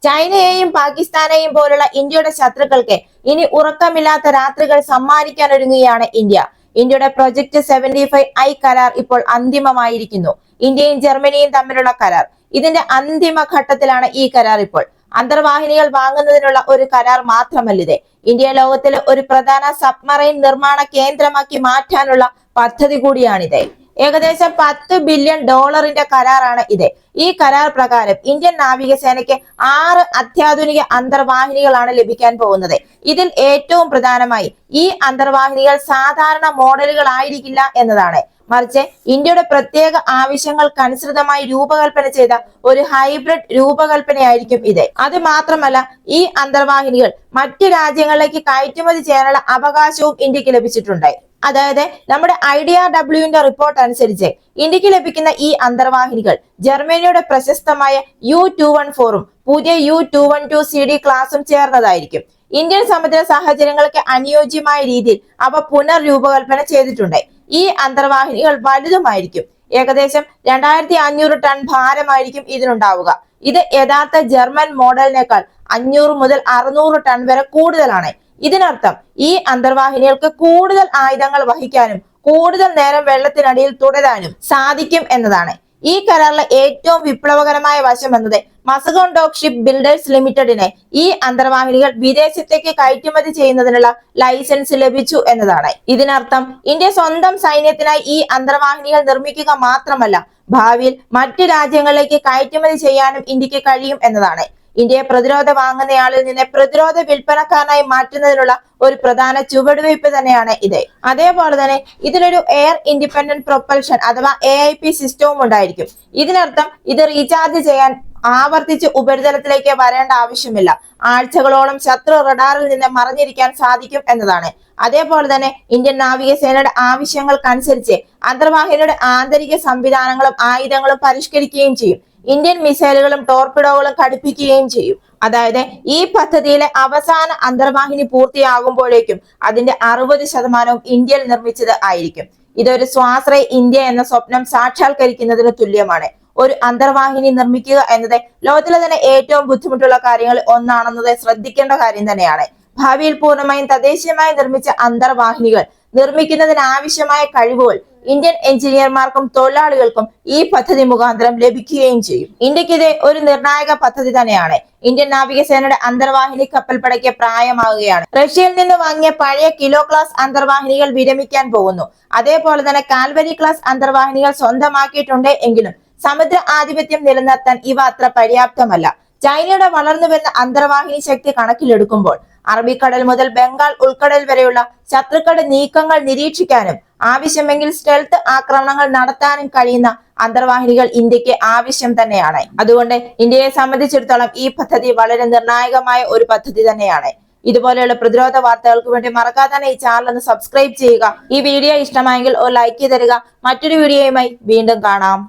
ചൈനയെയും പാകിസ്ഥാനെയും പോലുള്ള ഇന്ത്യയുടെ ശത്രുക്കൾക്ക് ഇനി ഉറക്കമില്ലാത്ത രാത്രികൾ സമ്മാനിക്കാനൊരുങ്ങുകയാണ് ഇന്ത്യ. ഇന്ത്യയുടെ പ്രൊജക്ട് 75I കരാർ ഇപ്പോൾ അന്തിമമായിരിക്കുന്നു. ഇന്ത്യയും ജർമ്മനിയും തമ്മിലുള്ള കരാർ ഇതിന്റെ അന്തിമ ഘട്ടത്തിലാണ്. ഈ കരാർ ഇപ്പോൾ അന്തർവാഹിനികൾ വാങ്ങുന്നതിനുള്ള ഒരു കരാർ മാത്രമല്ലിത്. ഇന്ത്യ ലോകത്തിലെ ഒരു പ്രധാന സബ്മറൈൻ നിർമ്മാണ കേന്ദ്രമാക്കി മാറ്റാനുള്ള പദ്ധതി കൂടിയാണിത്. ഏകദേശം $10 ബില്യൺ കരാറാണ് ഇത്. ഈ കരാർ പ്രകാരം ഇന്ത്യൻ നാവികസേനയ്ക്ക് 6 അത്യാധുനിക അന്തർവാഹിനികളാണ് ലഭിക്കാൻ പോകുന്നത്. ഇതിൽ ഏറ്റവും പ്രധാനമായി ഈ അന്തർവാഹിനികൾ സാധാരണ മോഡലുകളായിരിക്കില്ല എന്നതാണ്. മറിച്ച് ഇന്ത്യയുടെ പ്രത്യേക ആവശ്യങ്ങൾക്കനുസൃതമായി രൂപകൽപ്പന ചെയ്ത ഒരു ഹൈബ്രിഡ് രൂപകൽപ്പനയായിരിക്കും ഇത്. അത് മാത്രമല്ല, ഈ അന്തർവാഹിനികൾ മറ്റു രാജ്യങ്ങളിലേക്ക് കയറ്റുമതി ചെയ്യാനുള്ള അവകാശവും ഇന്ത്യക്ക് ലഭിച്ചിട്ടുണ്ട്. അതായത് നമ്മുടെ IDRWന്റെ റിപ്പോർട്ട് അനുസരിച്ച് ഇന്ത്യക്ക് ലഭിക്കുന്ന ഈ അന്തർവാഹിനികൾ ജർമ്മനിയുടെ പ്രശസ്തമായ U214ഉം പുതിയ U212CD ക്ലാസും ചേർന്നതായിരിക്കും. ഇന്ത്യൻ സമുദ്ര സാഹചര്യങ്ങൾക്ക് അനുയോജ്യമായ രീതിയിൽ അവ പുനർരൂപകൽപ്പന ചെയ്തിട്ടുണ്ട്. ഈ അന്തർവാഹിനികൾ വലുതുമായിരിക്കും. ഏകദേശം 2500 ടൺ ഭാരമായിരിക്കും ഇതിനുണ്ടാവുക. ഇത് യഥാർത്ഥ ജർമ്മൻ മോഡലിനേക്കാൾ 500 മുതൽ 600 ടൺ വരെ കൂടുതലാണ്. ഇതിനർത്ഥം ഈ അന്തർവാഹിനികൾക്ക് കൂടുതൽ ആയുധങ്ങൾ വഹിക്കാനും കൂടുതൽ നേരം വെള്ളത്തിനടിയിൽ തുടരാനും സാധിക്കും എന്നതാണ്. ഈ കരാറിലെ ഏറ്റവും വിപ്ലവകരമായ വശം എന്നത് മസഗോൺ ഡോക്ക് ഷിപ്പ് ബിൽഡേഴ്സ് ലിമിറ്റഡിന് ഈ അന്തർവാഹിനികൾ വിദേശത്തേക്ക് കയറ്റുമതി ചെയ്യുന്നതിനുള്ള ലൈസൻസ് ലഭിച്ചു എന്നതാണ്. ഇതിനർത്ഥം ഇന്ത്യ സ്വന്തം സൈന്യത്തിനായി ഈ അന്തർവാഹിനികൾ നിർമ്മിക്കുക മാത്രമല്ല, ഭാവിയിൽ മറ്റു രാജ്യങ്ങളിലേക്ക് കയറ്റുമതി ചെയ്യാനും ഇന്ത്യക്ക് കഴിയും എന്നതാണ്. ഇന്ത്യയെ പ്രതിരോധ വാങ്ങുന്നയാളിൽ നിന്ന് പ്രതിരോധ വിൽപ്പനക്കാരനായി മാറ്റുന്നതിനുള്ള ഒരു പ്രധാന ചുവടുവയ്പ് തന്നെയാണ് ഇത്. അതേപോലെ തന്നെ ഇതിലൊരു എയർ ഇൻഡിപെൻഡന്റ് പ്രൊപ്പൽഷൻ അഥവാ AIP സിസ്റ്റവും ഉണ്ടായിരിക്കും. ഇതിനർത്ഥം ഇത് റീചാർജ് ചെയ്യാൻ ആവർത്തിച്ച് ഉപരിതലത്തിലേക്ക് വരേണ്ട ആവശ്യമില്ല. ആഴ്ചകളോളം ശത്രു റഡാറിൽ നിന്ന് മറഞ്ഞിരിക്കാൻ സാധിക്കും എന്നതാണ്. അതേപോലെ തന്നെ ഇന്ത്യൻ നാവികസേനയുടെ ആവശ്യങ്ങൾക്കനുസരിച്ച് അന്തർവാഹിനിയുടെ ആന്തരിക സംവിധാനങ്ങളും ആയുധങ്ങളും പരിഷ്കരിക്കുകയും ചെയ്യും. ഇന്ത്യൻ മിസൈലുകളും ടോർപിഡോകളും ഘടിപ്പിക്കുകയും ചെയ്യും. അതായത് ഈ പദ്ധതിയിലെ അവസാന അന്തർവാഹിനി പൂർത്തിയാകുമ്പോഴേക്കും അതിന്റെ 60% ഇന്ത്യയിൽ നിർമ്മിച്ചത് ആയിരിക്കും. ഇതൊരു സ്വാശ്രയ ഇന്ത്യ എന്ന സ്വപ്നം സാക്ഷാത്കരിക്കുന്നതിന് തുല്യമാണ്. ഒരു അന്തർവാഹിനി നിർമ്മിക്കുക എന്നത് ലോകത്തിലെ തന്നെ ഏറ്റവും ബുദ്ധിമുട്ടുള്ള കാര്യങ്ങളിൽ ഒന്നാണെന്നത് ശ്രദ്ധിക്കേണ്ട കാര്യം തന്നെയാണ്. ഭാവിയിൽ പൂർണ്ണമായും തദ്ദേശീയമായി നിർമ്മിച്ച അന്തർവാഹിനികൾ നിർമ്മിക്കുന്നതിനാവശ്യമായ കഴിവുകൾ ഇന്ത്യൻ എഞ്ചിനീയർമാർക്കും തൊഴിലാളികൾക്കും ഈ പദ്ധതി മുഖാന്തരം ലഭിക്കുകയും ചെയ്യും. ഇന്ത്യക്ക് ഇത് ഒരു നിർണായക പദ്ധതി തന്നെയാണ്. ഇന്ത്യൻ നാവികസേനയുടെ അന്തർവാഹിനി കപ്പൽപ്പടയ്ക്ക് പ്രായമാവുകയാണ്. റഷ്യയിൽ നിന്ന് വാങ്ങിയ പഴയ കിലോ ക്ലാസ് അന്തർവാഹിനികൾ വിരമിക്കാൻ പോകുന്നു. അതേപോലെ തന്നെ കാൽവരി ക്ലാസ് അന്തർവാഹിനികൾ സ്വന്തമാക്കിയിട്ടുണ്ട് എങ്കിലും സമുദ്ര ആധിപത്യം നിലനിർത്താൻ ഇവ അത്ര പര്യാപ്തമല്ല. ചൈനയുടെ വളർന്നു വരുന്ന അന്തർവാഹിനി ശക്തി കണക്കിലെടുക്കുമ്പോൾ അറബിക്കടൽ മുതൽ ബംഗാൾ ഉൾക്കടൽ വരെയുള്ള ശത്രുക്കളുടെ നീക്കങ്ങൾ നിരീക്ഷിക്കാനും ആവശ്യമെങ്കിൽ സ്റ്റെൽത്ത് ആക്രമണങ്ങൾ നടത്താനും കഴിയുന്ന അന്തർവാഹിനികൾ ഇന്ത്യക്ക് ആവശ്യം തന്നെയാണ്. അതുകൊണ്ട് ഇന്ത്യയെ സംബന്ധിച്ചിടത്തോളം ഈ പദ്ധതി വളരെ നിർണായകമായ ഒരു പദ്ധതി തന്നെയാണ്. ഇതുപോലെയുള്ള പ്രതിരോധ വാർത്തകൾക്ക് വേണ്ടി മറക്കാതെ തന്നെ ഈ ചാനൽ ഒന്ന് സബ്സ്ക്രൈബ് ചെയ്യുക. ഈ വീഡിയോ ഇഷ്ടമായെങ്കിൽ ഒരു ലൈക്ക് തരിക. മറ്റൊരു വീഡിയോയുമായി വീണ്ടും കാണാം.